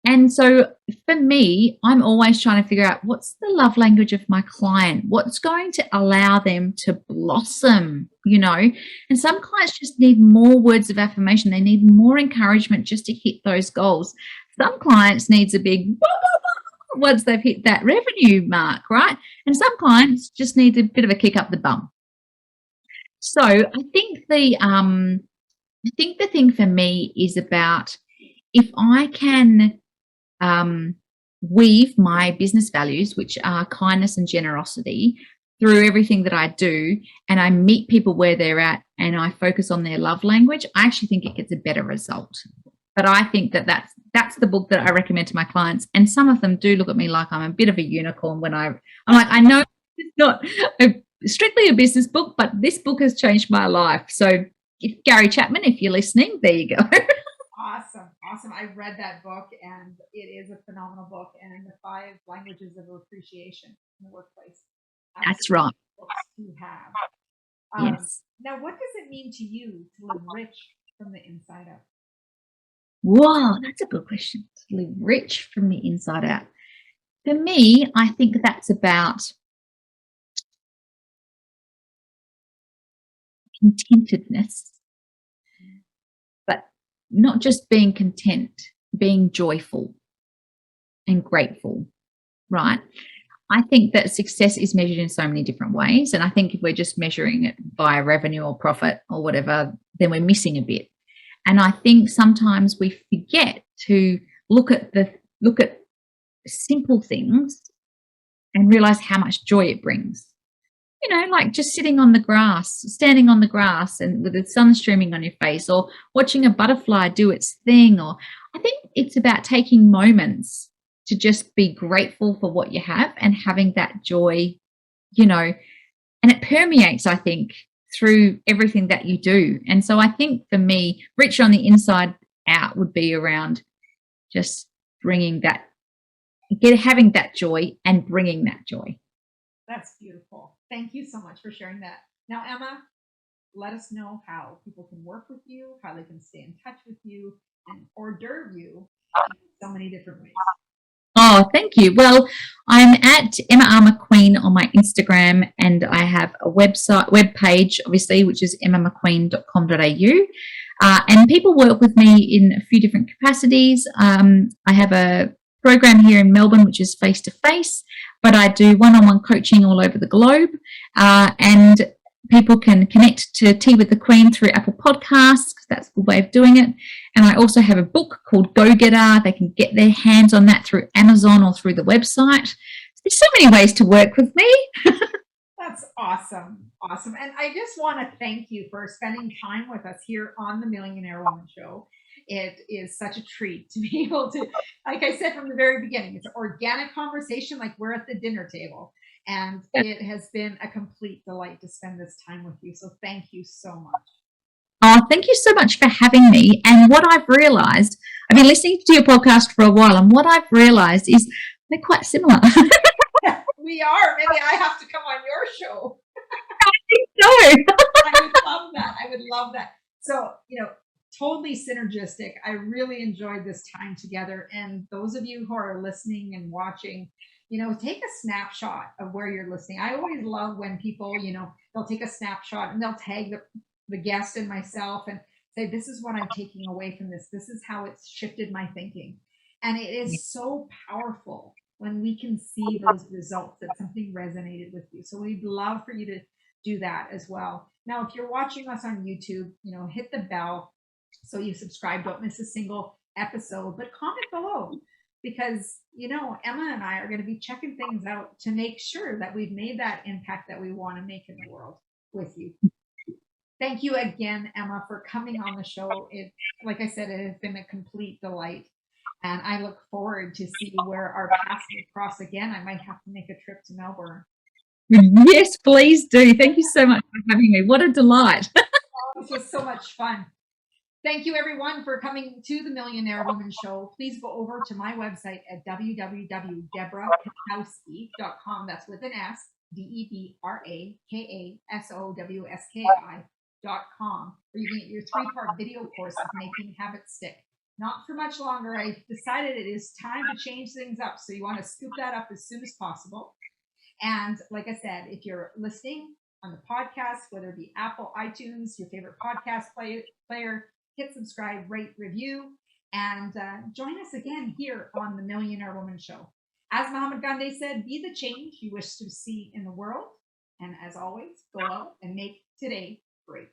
And so for me, I'm always trying to figure out what's the love language of my client, what's going to allow them to blossom, and some clients just need more words of affirmation. They need more encouragement just to hit those goals. Some clients needs a big once they've hit that revenue mark, right? And some clients just need a bit of a kick up the bum. So I think the thing for me is about if I can weave my business values, which are kindness and generosity, through everything that I do, and I meet people where they're at and I focus on their love language, I actually think it gets a better result. But I think that's the book that I recommend to my clients. And some of them do look at me like I'm a bit of a unicorn when I'm like, I know it's not strictly a business book, but this book has changed my life. So Gary Chapman, if you're listening, there you go. Awesome. I read that book and it is a phenomenal book, and the 5 languages of appreciation in the workplace. That's right. Books to have. Yes. Now, what does it mean to you to live rich from the inside out? Wow, that's a good question. To live rich from the inside out. For me, I think that's about contentedness, but not just being content, being joyful and grateful, right? I think that success is measured in so many different ways. And I think if we're just measuring it by revenue or profit or whatever, then we're missing a bit. And I think sometimes we forget to look at simple things and realize how much joy it brings. Like just sitting on the grass, standing on the grass and with the sun streaming on your face, or watching a butterfly do its thing. Or I think it's about taking moments to just be grateful for what you have and having that joy, and it permeates, I think, through everything that you do. And so I think for me, rich on the inside out would be around just bringing that, having that joy and bringing that joy. That's beautiful. Thank you so much for sharing that. Now, Emma, let us know how people can work with you, how they can stay in touch with you, and hors d'oeuvre you in so many different ways. Oh, thank you. Well, I'm at Emma McQueen on my Instagram, and I have a web page, obviously, which is emmamcqueen.com.au. And people work with me in a few different capacities. I have a program here in Melbourne, which is face-to-face, but I do one-on-one coaching all over the globe. And people can connect to Tea with the Queen through Apple Podcasts, because that's a good way of doing it. And I also have a book called Go Getter. They can get their hands on that through Amazon or through the website. There's so many ways to work with me. That's awesome. And I just want to thank you for spending time with us here on the Millionaire Woman Show. It is such a treat to be able to, like I said from the very beginning, it's an organic conversation like we're at the dinner table. And it has been a complete delight to spend this time with you. So thank you so much. Oh, thank you so much for having me. And what I've realized, I've been listening to your podcast for a while, and what I've realized is they're quite similar. We are. Maybe I have to come on your show. I think so. I would love that. So, totally synergistic. I really enjoyed this time together. And those of you who are listening and watching, take a snapshot of where you're listening. I always love when people, they'll take a snapshot and they'll tag the guest and myself and say, this is what I'm taking away from this. This is how it's shifted my thinking. And it is so powerful when we can see those results, that something resonated with you. So we'd love for you to do that as well. Now, if you're watching us on YouTube, hit the bell so you subscribe. Don't miss a single episode, but comment below, because, Emma and I are going to be checking things out to make sure that we've made that impact that we want to make in the world with you. Thank you again, Emma, for coming on the show. Like I said, it has been a complete delight. And I look forward to see where our paths may cross again. I might have to make a trip to Melbourne. Yes, please do. Thank you so much for having me. What a delight. This was so much fun. Thank you, everyone, for coming to the Millionaire Woman Show. Please go over to my website at www.debrakasowski.com. That's with an S, DEBRAKASOWSKI.com, where you can get your 3-part video course of making habits stick. Not for much longer. I decided it is time to change things up. So you want to scoop that up as soon as possible. And like I said, if you're listening on the podcast, whether it be Apple, iTunes, your favorite podcast player, hit subscribe, rate, review, and join us again here on the Millionaire Woman Show. As Muhammad Gandhi said, be the change you wish to see in the world. And as always, go out and make today great.